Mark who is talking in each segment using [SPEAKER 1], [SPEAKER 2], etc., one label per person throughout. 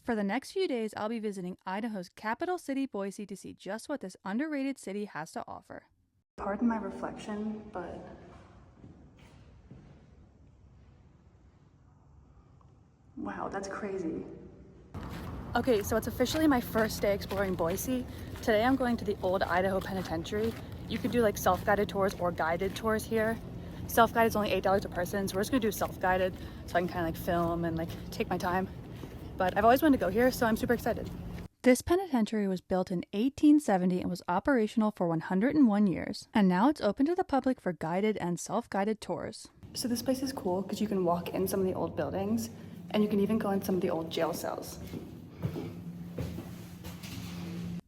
[SPEAKER 1] For the next few days, I'll be visiting Idaho's capital city, Boise, to see just what this underrated city has to offer. Pardon my reflection, but wow, that's crazy. Okay, so it's officially my first day exploring Boise. Today I'm going to the Old Idaho Penitentiary. You could do like self-guided tours or guided tours here. Self-guided is only $8 a person, so we're just gonna do self-guided so I can kind of like film and like take my time. But I've always wanted to go here, so I'm super excited. This penitentiary was built in 1870 and was operational for 101 years, and now it's open to the public for guided and self-guided tours. So this place is cool because you can walk in some of the old buildings, and you can even go in some of the old jail cells.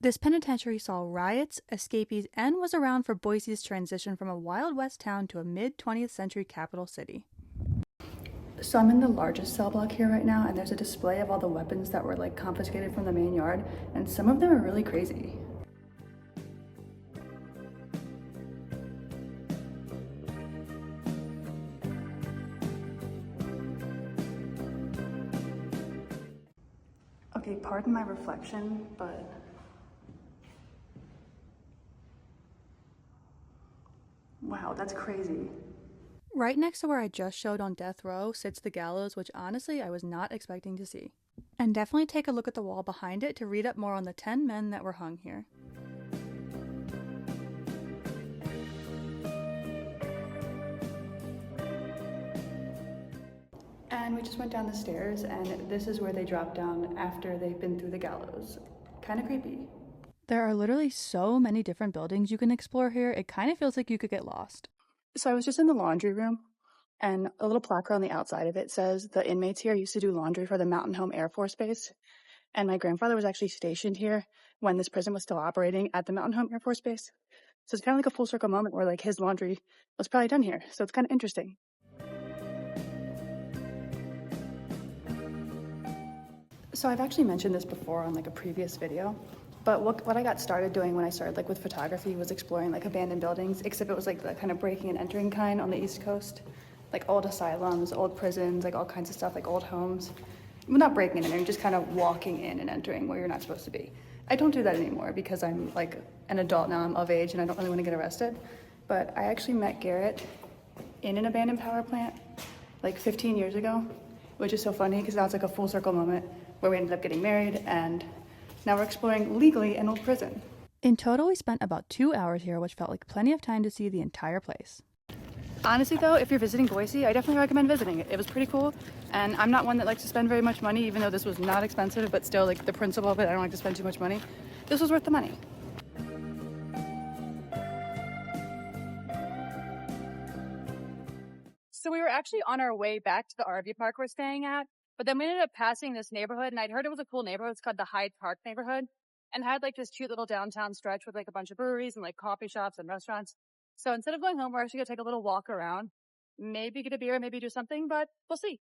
[SPEAKER 1] This penitentiary saw riots, escapees, and was around for Boise's transition from a Wild West town to a mid-20th century capital city. So I'm in the largest cell block here right now, and there's a display of all the weapons that were like confiscated from the main yard, and some of them are really crazy. Okay, pardon my reflection, but wow, that's crazy. Right next to where I just showed on death row sits the gallows, which honestly I was not expecting to see. And definitely take a look at the wall behind it to read up more on the 10 men that were hung here. And we just went down the stairs, and this is where they drop down after they've been through the gallows. Kind of creepy. There are literally so many different buildings you can explore here, it kind of feels like you could get lost. So I was just in the laundry room, and a little placard on the outside of it says the inmates here used to do laundry for the Mountain Home Air Force Base. And my grandfather was actually stationed here when this prison was still operating at the Mountain Home Air Force Base. So it's kind of like a full circle moment where like his laundry was probably done here. So it's kind of interesting. So I've actually mentioned this before on like a previous video, but what I got started doing when I started like with photography was exploring like abandoned buildings, except it was like the kind of breaking and entering kind on the East Coast, like old asylums, old prisons, like all kinds of stuff, like old homes. Well, not breaking and entering, just kind of walking in and entering where you're not supposed to be. I don't do that anymore because I'm like an adult now, I'm of age and I don't really want to get arrested. But I actually met Garrett in an abandoned power plant like 15 years ago, which is so funny because now it's like a full circle moment where we ended up getting married, and now we're exploring legally an old prison. In total, we spent about 2 hours here, which felt like plenty of time to see the entire place. Honestly though, if you're visiting Boise, I definitely recommend visiting it. It was pretty cool, and I'm not one that likes to spend very much money, even though this was not expensive, but still like the principle of it, I don't like to spend too much money. This was worth the money. So we were actually on our way back to the RV park we're staying at, but then we ended up passing this neighborhood, and I'd heard it was a cool neighborhood. It's called the Hyde Park neighborhood, and had like this cute little downtown stretch with like a bunch of breweries and like coffee shops and restaurants. So instead of going home, we're actually gonna take a little walk around, maybe get a beer, maybe do something, but we'll see.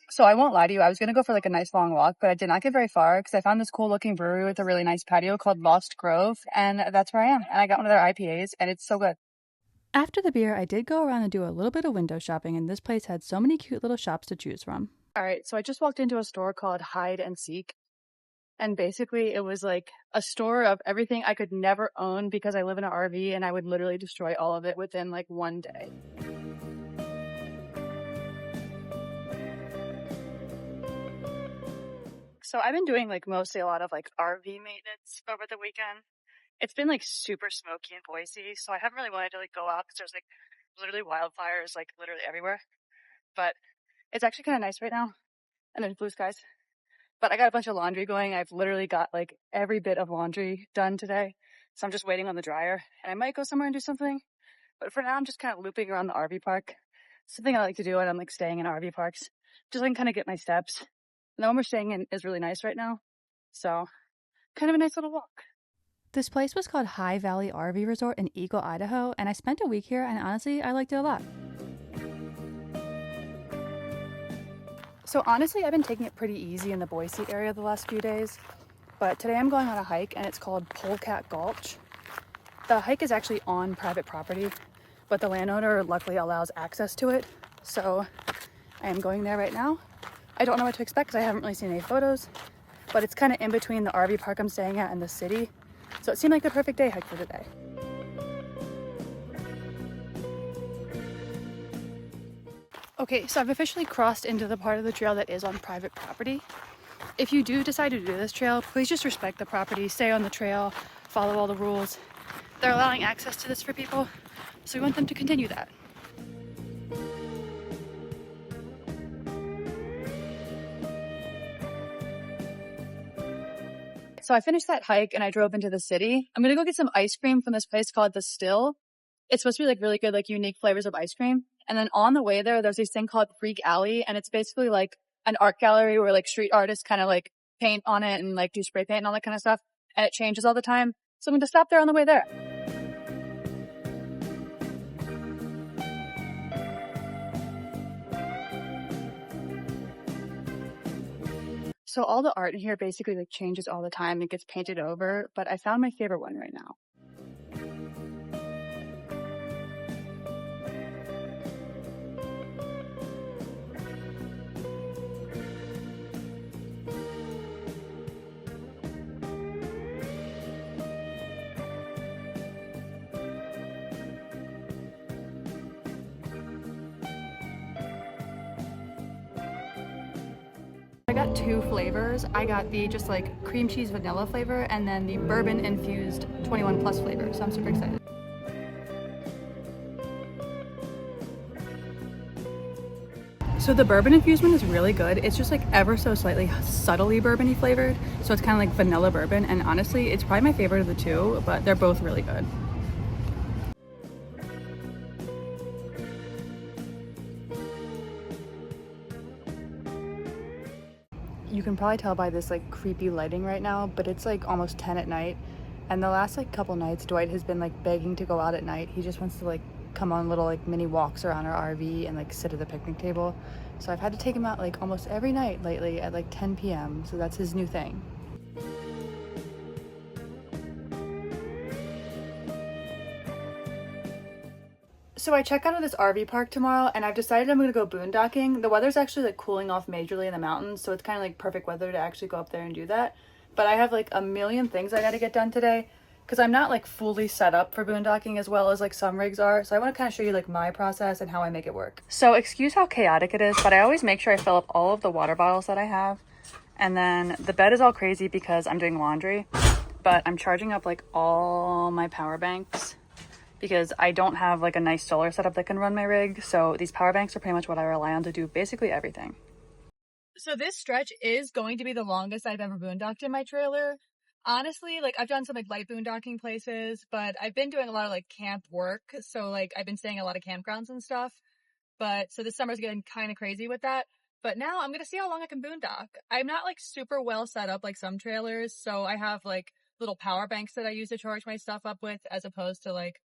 [SPEAKER 1] So I won't lie to you, I was gonna go for like a nice long walk, but I did not get very far because I found this cool looking brewery with a really nice patio called Lost Grove, and that's where I am. And I got one of their IPAs, and it's so good. After the beer, I did go around and do a little bit of window shopping, and this place had so many cute little shops to choose from. All right, so I just walked into a store called Hide and Seek, and basically it was like a store of everything I could never own because I live in an RV and I would literally destroy all of it within like one day. So I've been doing like mostly a lot of like RV maintenance over the weekend. It's been like super smoky in Boise, so I haven't really wanted to like go out because there's like literally wildfires like literally everywhere. But it's actually kind of nice right now, and there's blue skies. But I got a bunch of laundry going. I've literally got like every bit of laundry done today, so I'm just waiting on the dryer. And I might go somewhere and do something, but for now I'm just kind of looping around the RV park. Something I like to do when I'm like staying in RV parks, just so I can kind of get my steps. And the one we're staying in is really nice right now, so kind of a nice little walk. This place was called High Valley RV Resort in Eagle, Idaho, and I spent a week here, and honestly, I liked it a lot. So honestly, I've been taking it pretty easy in the Boise area the last few days, but today I'm going on a hike, and it's called Polecat Gulch. The hike is actually on private property, but the landowner luckily allows access to it. So I am going there right now. I don't know what to expect because I haven't really seen any photos, but it's kind of in between the RV park I'm staying at and the city. So it seemed like the perfect day hike for today. Okay, so I've officially crossed into the part of the trail that is on private property. If you do decide to do this trail, please just respect the property, stay on the trail, follow all the rules. They're allowing access to this for people, so we want them to continue that. So I finished that hike and I drove into the city. I'm gonna go get some ice cream from this place called The Still. It's supposed to be like really good, like unique flavors of ice cream. And then on the way there's this thing called Freak Alley, and it's basically like an art gallery where like street artists kind of like paint on it and like do spray paint and all that kind of stuff. And it changes all the time. So I'm going to stop there on the way there. So all the art in here basically like changes all the time. It gets painted over, but I found my favorite one right now. I got two flavors. I got the just like cream cheese vanilla flavor and then the bourbon infused 21 plus flavor. So I'm super excited. So the bourbon infused one is really good. It's just like ever so slightly subtly bourbon-y flavored. So it's kind of like vanilla bourbon. And honestly, it's probably my favorite of the two, but they're both really good. You can probably tell by this like creepy lighting right now, but it's like almost 10 at night. And the last like couple nights, Dwight has been like begging to go out at night. He just wants to like come on little like mini walks around our RV and like sit at the picnic table. So I've had to take him out like almost every night lately at like 10 p.m. So that's his new thing. So I check out of this RV park tomorrow and I've decided I'm gonna go boondocking. The weather's actually like cooling off majorly in the mountains, so it's kind of like perfect weather to actually go up there and do that. But I have like a million things I gotta get done today because I'm not like fully set up for boondocking as well as like some rigs are. So I want to kind of show you like my process and how I make it work. So excuse how chaotic it is, but I always make sure I fill up all of the water bottles that I have. And then the bed is all crazy because I'm doing laundry, but I'm charging up like all my power banks because I don't have like a nice solar setup that can run my rig. So these power banks are pretty much what I rely on to do basically everything. So this stretch is going to be the longest I've ever boondocked in my trailer. Honestly, like I've done some like light boondocking places, but I've been doing a lot of like camp work. So like I've been staying at a lot of campgrounds and stuff. But so this summer's getting kind of crazy with that. But now I'm going to see how long I can boondock. I'm not like super well set up like some trailers. So I have like little power banks that I use to charge my stuff up with as opposed to like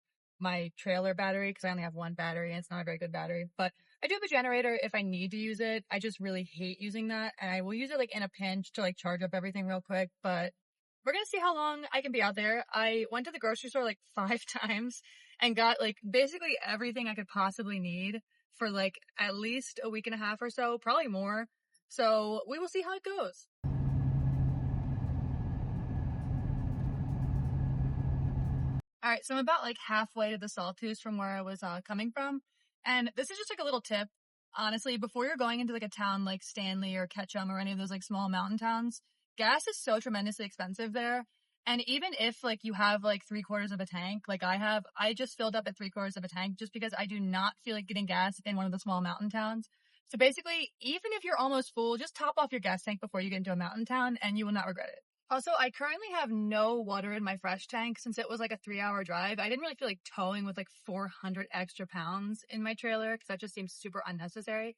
[SPEAKER 1] my trailer battery because I only have one battery and it's not a very good battery. But I do have a generator if I need to use it. I just really hate using that. And I will use it like in a pinch to like charge up everything real quick. But we're going to see how long I can be out there. I went to the grocery store like 5 times and got like basically everything I could possibly need for like at least a week and a half or so, probably more. So we will see how it goes. All right, so I'm about like halfway to the Sawtooth from where I was coming from. And this is just like a little tip. Honestly, before you're going into like a town like Stanley or Ketchum or any of those like small mountain towns, gas is so tremendously expensive there. And even if like you have like 3/4 of a tank, like I have, I just filled up at 3/4 of a tank just because I do not feel like getting gas in one of the small mountain towns. So basically, even if you're almost full, just top off your gas tank before you get into a mountain town and you will not regret it. Also, I currently have no water in my fresh tank since it was like a 3-hour drive. I didn't really feel like towing with like 400 extra pounds in my trailer because that just seems super unnecessary.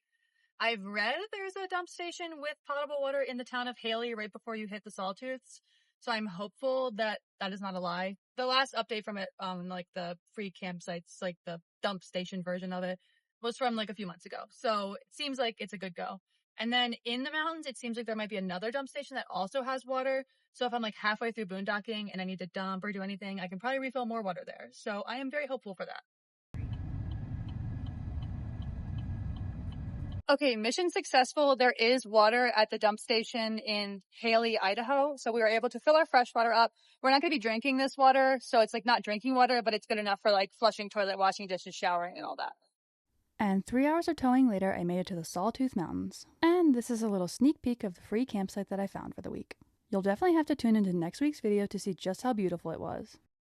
[SPEAKER 1] I've read there's a dump station with potable water in the town of Haley right before you hit the Sawtooths. So I'm hopeful that that is not a lie. The last update from it, like the free campsites, like the dump station version of it, was from like a few months ago. So it seems like it's a good go. And then in the mountains, it seems like there might be another dump station that also has water. So if I'm like halfway through boondocking and I need to dump or do anything, I can probably refill more water there. So I am very hopeful for that.
[SPEAKER 2] Okay, mission successful. There is water at the dump station in Haley, Idaho. So we were able to fill our fresh water up. We're not going to be drinking this water. So it's like not drinking water, but it's good enough for like flushing toilet, washing dishes, showering, and all that.
[SPEAKER 1] And 3 hours of towing later, I made it to the Sawtooth Mountains. And this is a little sneak peek of the free campsite that I found for the week. You'll definitely have to tune into next week's video to see just how beautiful it was.